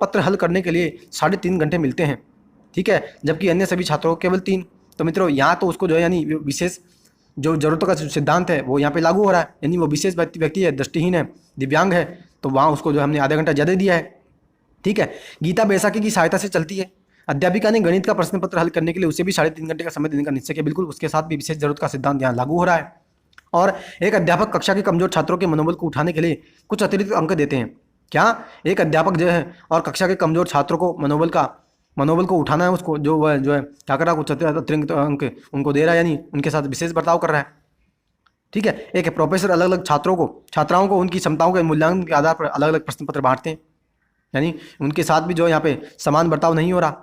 पत्र हल करने के लिए 3.5 घंटे मिलते हैं, ठीक है, जबकि अन्य सभी छात्रों को केवल 3। तो मित्रों यहाँ तो उसको जो है यानी विशेष जो जरूरतों का सिद्धांत है वो यहाँ पे लागू हो रहा है। यानी वो विशेष व्यक्ति है, दृष्टिहीन है, दिव्यांग है, तो वहाँ उसको जो हमने आधा घंटा ज़्यादा दिया है। ठीक है, गीता बैसाखी की सहायता से चलती है। अध्यापिका ने गणित का प्रश्न पत्र हल करने के लिए उसे भी 3.5 घंटे का समय देने का निश्चय किया। बिल्कुल उसके साथ भी विशेष जरूरत का सिद्धांत यहाँ लागू हो रहा है। और एक अध्यापक कक्षा के कमजोर छात्रों के मनोबल को उठाने के लिए कुछ अतिरिक्त अंक देते हैं। क्या एक अध्यापक जो है और कक्षा के कमजोर छात्रों को मनोबल को उठाना है, उसको जो है क्या कर रहा है, कुछ अतिरिक्त अंक उनको दे रहा है, यानी उनके साथ विशेष बर्ताव कर रहा है। ठीक है, एक प्रोफेसर अलग अलग छात्राओं को उनकी क्षमताओं के मूल्यांकन के आधार पर अलग अलग प्रश्न पत्र बांटते हैं। यानी उनके साथ भी जो है यहाँ पे समान बर्ताव नहीं हो रहा,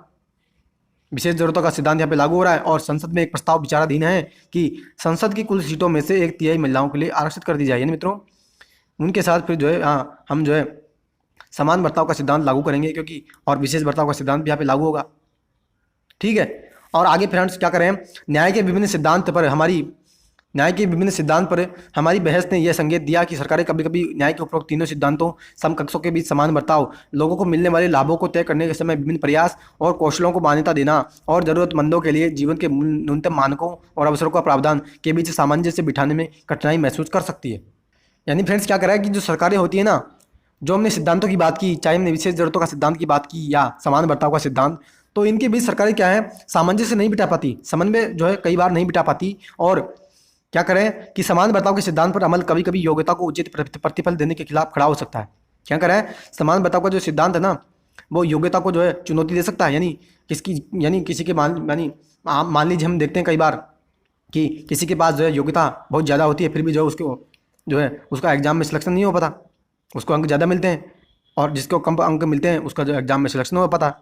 विशेष जरूरतों का सिद्धांत यहाँ पे लागू हो रहा है। और संसद में एक प्रस्ताव विचाराधीन है कि संसद की कुल सीटों में से 1/3 महिलाओं के लिए आरक्षित कर दी जाए। यानी मित्रों उनके साथ फिर जो है हम जो है समान बर्ताव का सिद्धांत लागू करेंगे, क्योंकि और विशेष बर्ताव का सिद्धांत भी यहाँ पे लागू होगा। ठीक है, और आगे फ्रेंड्स क्या करें, न्याय के विभिन्न सिद्धांत पर हमारी न्याय के विभिन्न सिद्धांत पर हमारी बहस ने यह संकेत दिया कि सरकारें कभी कभी न्याय के उपरोक्त तीनों सिद्धांतों समकक्षों के बीच समान बर्ताव, लोगों को मिलने वाले लाभों को तय करने के समय विभिन्न प्रयास और कौशलों को मान्यता देना और जरूरतमंदों के लिए जीवन के न्यूनतम मानकों और अवसरों का प्रावधान के बीच सामंजस्य बिठाने में कठिनाई महसूस कर सकती है। यानी फ्रेंड्स क्या करा है कि जो सरकारें होती है ना, जो हमने सिद्धांतों की बात की, चाहे हमने विशेष जरूरतों का सिद्धांत की बात की या समान बर्ताव का सिद्धांत, तो इनके बीच सरकारें क्या है, सामंजस्य नहीं बिठा पाती, समन्वय जो है कई बार नहीं बिठा पाती। और क्या करें कि समान बर्ताव के सिद्धांत पर अमल कभी कभी योग्यता को उचित प्रतिफल देने के खिलाफ खड़ा हो सकता है। क्या करें, समान बर्ताव का जो सिद्धांत है ना, वो योग्यता को जो है चुनौती दे सकता है। यानी किसी के मान लीजिए हम देखते हैं कई बार कि किसी के पास जो है योग्यता बहुत ज़्यादा होती है, फिर भी जो है उसको जो है उसका एग्जाम में सिलेक्शन नहीं हो पाता, उसको अंक ज़्यादा मिलते हैं, और जिसको कम अंक मिलते हैं उसका जो एग्जाम में सिलेक्शन नहीं हो पाता।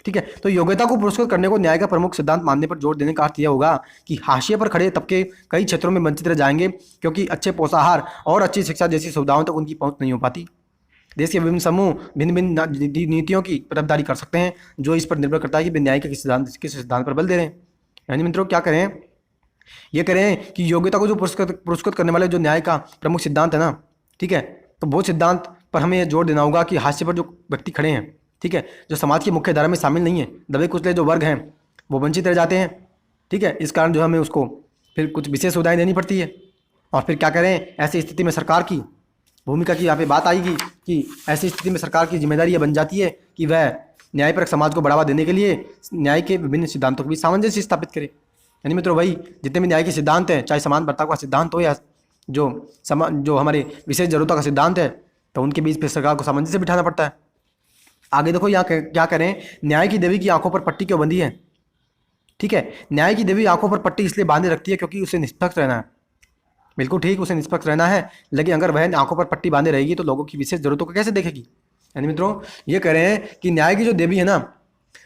ठीक है, तो योग्यता को पुरस्कृत करने को न्याय का प्रमुख सिद्धांत मानने पर जोर देने का अर्थ यह होगा कि हाशिए पर खड़े तबके कई क्षेत्रों में वंचित रह जाएंगे, क्योंकि अच्छे पोषाहार और अच्छी शिक्षा जैसी सुविधाओं तक उनकी पहुंच नहीं हो पाती। देश के विभिन्न समूह भिन्न भिन्न नीतियों की तरफदारी कर सकते हैं, जो इस पर निर्भर करता है कि वे न्याय के किस सिद्धांत पर बल दे रहे हैं। यानी मित्रों क्या करें, ये करें कि योग्यता को जो पुरस्कृत करने वाले जो न्याय का प्रमुख सिद्धांत है ना, ठीक है, तो वो सिद्धांत पर हमें जोर देना होगा कि हाशिए पर जो व्यक्ति खड़े हैं, ठीक है, जो समाज की मुख्य धारा में शामिल नहीं है, दबे कुचले जो वर्ग हैं वो वंचित रह जाते हैं। ठीक है, इस कारण जो हमें उसको फिर कुछ विशेष सुविधाएं देनी पड़ती है। और फिर क्या करें, ऐसी स्थिति में सरकार की भूमिका की यहाँ पे बात आएगी कि ऐसी स्थिति में सरकार की जिम्मेदारी ये बन जाती है कि वह न्यायपरक समाज को बढ़ावा देने के लिए न्याय के विभिन्न सिद्धांतों के बीच सामंजस्य स्थापित करे। यानी मित्रों वही जितने भी न्याय के सिद्धांत हैं, चाहे समान बर्ताव का सिद्धांत हो या जो हमारे विशेष जरूरतों का सिद्धांत है, तो उनके बीच फिर सरकार को सामंजस्य बिठाना पड़ता है। आगे देखो यहाँ क्या करें, न्याय की देवी की आंखों पर पट्टी क्यों बंधी है। ठीक है, न्याय की देवी आंखों पर पट्टी इसलिए बांधे रखती है क्योंकि उसे निष्पक्ष रहना है। बिल्कुल ठीक, उसे निष्पक्ष रहना है, लेकिन अगर वह आंखों पर पट्टी बांधे रहेगी तो लोगों की विशेष जरूरतों को कैसे देखेगी। यानी मित्रों ये कह रहे हैं कि न्याय की जो देवी है ना,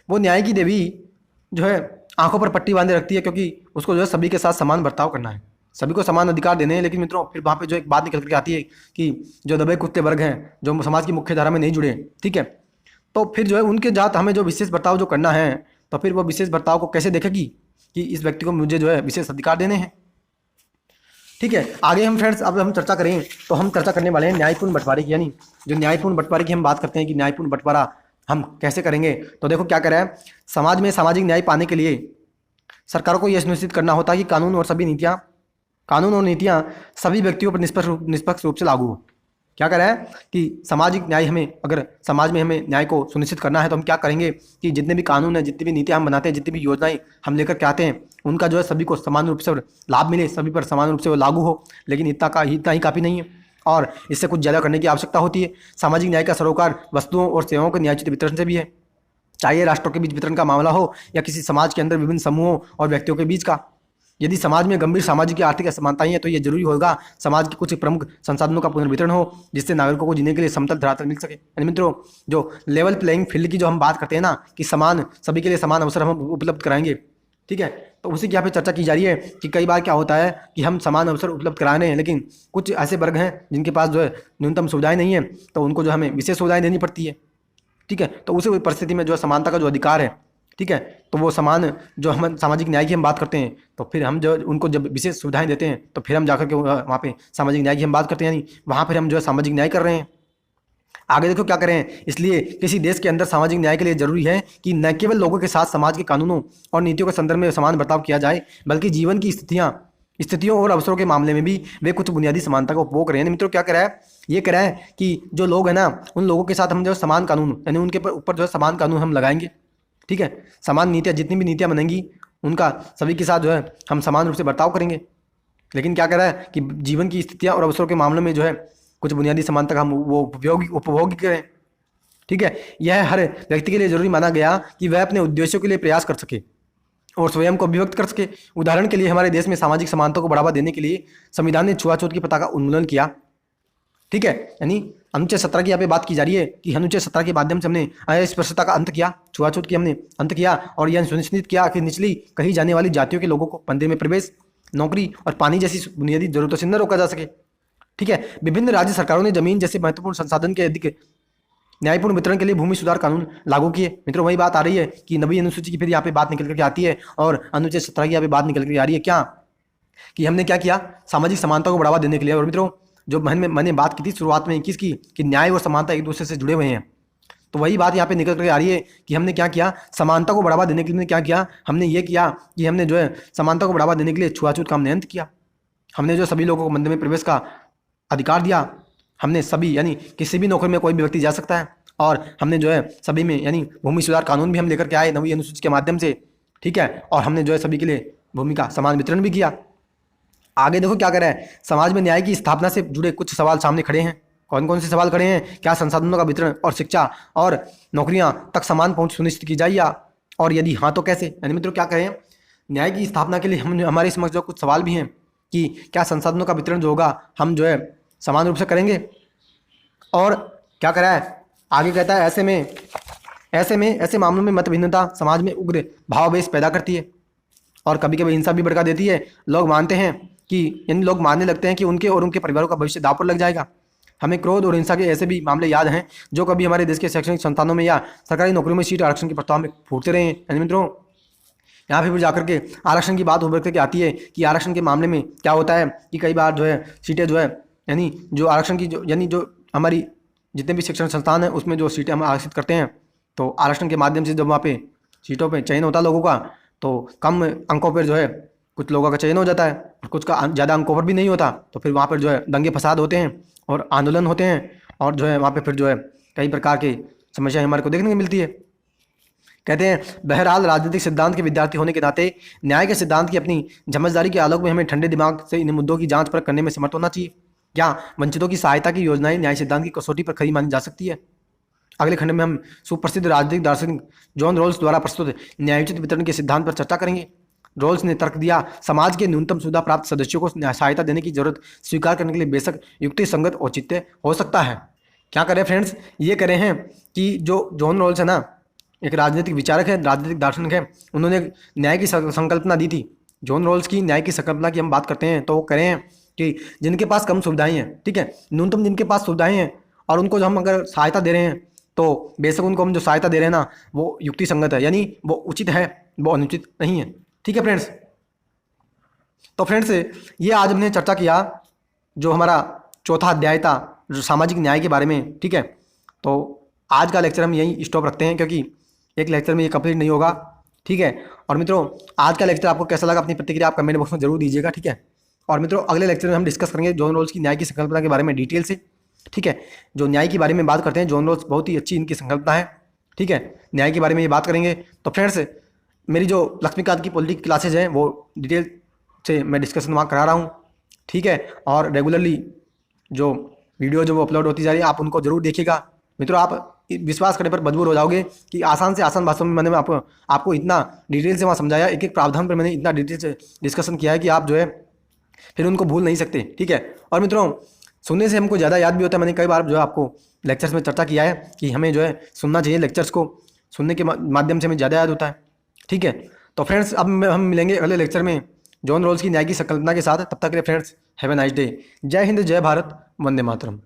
वो न्याय की देवी जो है आंखों पर पट्टी बांधे रखती है क्योंकि उसको जो है सभी के साथ समान बर्ताव करना है, सभी को समान अधिकार देने हैं। लेकिन मित्रों फिर वहाँ पे जो एक बात निकल कर आती है कि जो दबे कुत्ते वर्ग हैं, जो समाज की मुख्य धारा में नहीं जुड़े, ठीक है, तो फिर जो है उनके जात हमें जो विशेष बर्ताव जो करना है, तो फिर वो विशेष बर्ताव को कैसे देखेगी कि इस व्यक्ति को मुझे जो है विशेष अधिकार देने हैं। ठीक है, आगे हम फ्रेंड्स अब हम चर्चा करें तो हम चर्चा करने वाले हैं न्यायपूर्ण बंटवारे की। यानी जो न्यायपूर्ण बंटवारे की हम बात करते हैं कि न्यायपूर्ण बंटवारा हम कैसे करेंगे, तो देखो क्या करें, समाज में सामाजिक न्याय पाने के लिए सरकारों को यह सुनिश्चित करना होता है कि कानून और नीतियाँ सभी व्यक्तियों पर निष्पक्ष रूप से लागू हो। क्या करें कि सामाजिक न्याय अगर समाज में हमें न्याय को सुनिश्चित करना है तो हम क्या करेंगे कि जितने भी कानून हैं, जितनी भी नीतियाँ हम बनाते हैं, जितनी भी योजनाएं हम लेकर के आते हैं, उनका जो है सभी को समान रूप से लाभ मिले, सभी पर समान रूप से वो लागू हो। लेकिन इतना ही काफ़ी नहीं है और इससे कुछ ज़्यादा करने की आवश्यकता होती है। सामाजिक न्याय का सरोकार वस्तुओं और सेवाओं के न्यायोचित वितरण से भी है, चाहे राष्ट्रों के बीच वितरण का मामला हो या किसी समाज के अंदर विभिन्न समूहों और व्यक्तियों के बीच का। यदि समाज में गंभीर सामाजिक या आर्थिक असमानताएं हैं तो यह जरूरी होगा समाज के कुछ प्रमुख संसाधनों का पुनर्वितरण हो, जिससे नागरिकों को जीने के लिए समतल धरातल मिल सके। यानी मित्रों जो लेवल प्लेइंग फील्ड की जो हम बात करते हैं ना कि सभी के लिए समान अवसर हम उपलब्ध कराएंगे, ठीक है, तो उसी की यहाँ पे चर्चा की जा रही है कि कई बार क्या होता है कि हम समान अवसर उपलब्ध करा रहे हैं, लेकिन कुछ ऐसे वर्ग हैं जिनके पास जो है न्यूनतम सुविधाएं नहीं है, तो उनको जो हमें विशेष सुविधाएं देनी पड़ती है। ठीक है, तो उसी परिस्थिति में जो समानता का जो अधिकार है, ठीक है, तो वो समान जो हम सामाजिक न्याय की हम बात करते हैं, तो फिर हम जो उनको जब विशेष सुविधाएं देते हैं तो फिर हम जाकर के वहाँ पे सामाजिक न्याय की हम बात करते हैं, यानी वहाँ पर हम जो है सामाजिक न्याय कर रहे हैं। आगे देखो क्या करें, इसलिए किसी देश के अंदर सामाजिक न्याय के लिए जरूरी है कि न केवल लोगों के साथ समाज के कानूनों और नीतियों के संदर्भ में समान बर्ताव किया जाए, बल्कि जीवन की स्थितियों और अवसरों के मामले में भी वे कुछ बुनियादी समानता का उपभोग करें। मित्रों क्या करें, ये करें कि जो लोग हैं ना, उन लोगों के साथ हम जो समान कानून यानी उनके ऊपर जो है समान कानून हम लगाएंगे। ठीक है, समान नीतियाँ जितनी भी नीतियाँ बनेंगी उनका सभी के साथ जो है हम समान रूप से बर्ताव करेंगे। लेकिन क्या करें कि जीवन की स्थितियाँ और अवसरों के मामलों में जो है कुछ बुनियादी समानता का हम वो उपभोग करें। ठीक है, यह हर व्यक्ति के लिए जरूरी माना गया कि वह अपने उद्देश्यों के लिए प्रयास कर सके और स्वयं को अभिव्यक्त कर सके। उदाहरण के लिए हमारे देश में सामाजिक समानता को बढ़ावा देने के लिए संविधान ने छुआछूत की प्रथा का उन्मूलन किया। ठीक है, यानी अनुच्छेद 17 की यहाँ पे बात की जा रही है कि अनुच्छेद 17 के माध्यम से हमने अस्पृश्यता का अंत किया, छुआछूत की हमने अंत किया और यह सुनिश्चित किया कि निचली कही जाने वाली जातियों के लोगों को मंदिर में प्रवेश, नौकरी और पानी जैसी बुनियादी जरूरतों से न रोका जा सके। ठीक है, विभिन्न राज्य सरकारों ने जमीन जैसे महत्वपूर्ण संसाधन के अधिक न्यायपूर्ण वितरण के लिए भूमि सुधार कानून लागू किए। मित्रों वही बात आ रही है कि 9वीं अनुसूची की फिर यहाँ पे बात निकल करके आती है और अनुच्छेद 17 की यहाँ पे बात निकल करके आ रही है क्या कि हमने क्या किया, सामाजिक समानता को बढ़ावा देने के लिए। और मित्रों जो मैंने बात की थी शुरुआत में किसकी, कि न्याय और समानता एक दूसरे से जुड़े हुए हैं, तो वही बात यहाँ पे निकल कर आ रही है कि हमने क्या किया, समानता को बढ़ावा देने के लिए क्या किया, हमने ये किया कि हमने जो है समानता को बढ़ावा देने के लिए छुआछूत का हमने अंत किया। हमने जो सभी लोगों को मंदिर में प्रवेश का अधिकार दिया। हमने सभी यानी किसी भी नौकरी में कोई भी व्यक्ति जा सकता है। और हमने जो है सभी में यानी भूमि सुधार कानून भी हम लेकर के आए नवी अनुसूची के माध्यम से, ठीक है। और हमने जो है सभी के लिए भूमि का समान वितरण भी किया। आगे देखो क्या करें, समाज में न्याय की स्थापना से जुड़े कुछ सवाल सामने खड़े हैं। कौन कौन से सवाल खड़े हैं, क्या संसाधनों का वितरण और शिक्षा और नौकरियां तक समान पहुंच सुनिश्चित की जाए, या और यदि हाँ तो कैसे। यानी मित्रों क्या करें, न्याय की स्थापना के लिए हम हमारे समझ जो कुछ सवाल भी हैं कि क्या संसाधनों का वितरण जो होगा हम जो है समान रूप से करेंगे, और क्या करा है आगे कहता है ऐसे मामलों में मतभिन्नता समाज में उग्र भावावेश पैदा करती है और कभी कभी हिंसा भी भड़का देती है। लोग मानते हैं कि यानी लोग मानने लगते हैं कि उनके और उनके परिवारों का भविष्य दांव पर लग जाएगा। हमें क्रोध और हिंसा के ऐसे भी मामले याद हैं जो कभी हमारे देश के शैक्षणिक संस्थानों में या सरकारी नौकरियों में सीट आरक्षण के प्रस्ताव में फूटते रहे हैं। यानी मित्रों यहाँ पे भी जाकर के आरक्षण की बात उभर करके आती है कि आरक्षण के मामले में क्या होता है कि कई बार जो है सीटें जो है यानी जो आरक्षण की जो यानी जो हमारी जितने भी शिक्षण संस्थान हैं उसमें जो सीटें हम आरक्षित करते हैं, तो आरक्षण के माध्यम से जब वहाँ पे सीटों पे चयन होता है लोगों का, तो कम अंकों पर जो है कुछ लोगों का चयन हो जाता है और कुछ का ज़्यादा अंकों पर भी नहीं होता, तो फिर वहाँ पर जो है दंगे फसाद होते हैं और आंदोलन होते हैं और जो है वहाँ पे फिर जो है कई प्रकार की समस्याएं हमारे को देखने को मिलती है। कहते हैं बहरहाल राजनीतिक सिद्धांत के विद्यार्थी होने के नाते न्याय के सिद्धांत की अपनी समझदारी के आलोक में हमें ठंडे दिमाग से इन मुद्दों की जांच परख करने में समर्थ होना चाहिए। क्या वंचितों की सहायता की योजनाएं न्याय सिद्धांत की कसौटी पर खरी मानी जा सकती है। अगले खंड में हम सुप्रसिद्ध राजनीतिक दार्शनिक जॉन रॉल्स द्वारा प्रस्तुत न्यायोचित वितरण के सिद्धांत पर चर्चा करेंगे। रॉल्स ने तर्क दिया समाज के न्यूनतम सुविधा प्राप्त सदस्यों को सहायता देने की जरूरत स्वीकार करने के लिए बेशक युक्ति संगत औचित्य हो सकता है। क्या करें फ्रेंड्स, ये करें हैं कि जो जॉन रॉल्स है ना, एक राजनीतिक विचारक है, राजनीतिक दार्शनिक है, उन्होंने न्याय की संकल्पना दी थी। जॉन रॉल्स की न्याय की संकल्पना की हम बात करते हैं तो वो करें हैं कि जिनके पास कम सुविधाएं हैं, ठीक है, न्यूनतम जिनके पास सुविधाएं हैं और उनको जो हम अगर सहायता दे रहे हैं तो बेशक उनको हम जो सहायता दे रहे हैं ना वो युक्ति संगत है, यानी वो उचित है, वो अनुचित नहीं है। ठीक है फ्रेंड्स, तो फ्रेंड्स ये आज हमने चर्चा किया जो हमारा चौथा अध्याय था जो सामाजिक न्याय के बारे में। ठीक है, तो आज का लेक्चर हम यहीं स्टॉप रखते हैं क्योंकि एक लेक्चर में ये कंप्लीट नहीं होगा। ठीक है, और मित्रों आज का लेक्चर आपको कैसा लगा अपनी प्रतिक्रिया आप कमेंट बॉक्स में जरूर दीजिएगा। ठीक है, और मित्रों अगले लेक्चर में हम डिस्कस करेंगे जॉन रॉल्स की न्याय की संकल्पना के बारे में डिटेल से। ठीक है, जो न्याय के बारे में बात करते हैं जॉन रॉल्स बहुत ही अच्छी इनकी संकल्पना है। ठीक है, न्याय के बारे में ये बात करेंगे। तो फ्रेंड्स मेरी जो लक्ष्मीकांत की पॉलिटिक्स क्लासेज हैं वो डिटेल से मैं डिस्कशन वहाँ करा रहा हूँ। ठीक है, और रेगुलरली जो वीडियो जो वो अपलोड होती जा रही है आप उनको जरूर देखिएगा। मित्रों आप विश्वास करने पर मजबूर हो जाओगे कि आसान से आसान भाषा में मैंने आपको इतना डिटेल से वहाँ समझाया, एक एक प्रावधान पर मैंने इतना डिटेल से डिस्कशन किया है कि आप जो है फिर उनको भूल नहीं सकते। ठीक है, और मित्रों सुनने से हमको ज़्यादा याद भी होता है। मैंने कई बार जो है आपको लेक्चर्स में चर्चा किया है कि हमें जो है सुनना चाहिए, लेक्चर्स को सुनने के माध्यम से हमें ज़्यादा याद होता है। ठीक है, तो फ्रेंड्स अब हम मिलेंगे अगले लेक्चर में जॉन रॉल्स की न्याय की संकल्पना के साथ। तब तक के लिए friends have a nice day. जय हिंद, जय भारत, वंदे मातरम।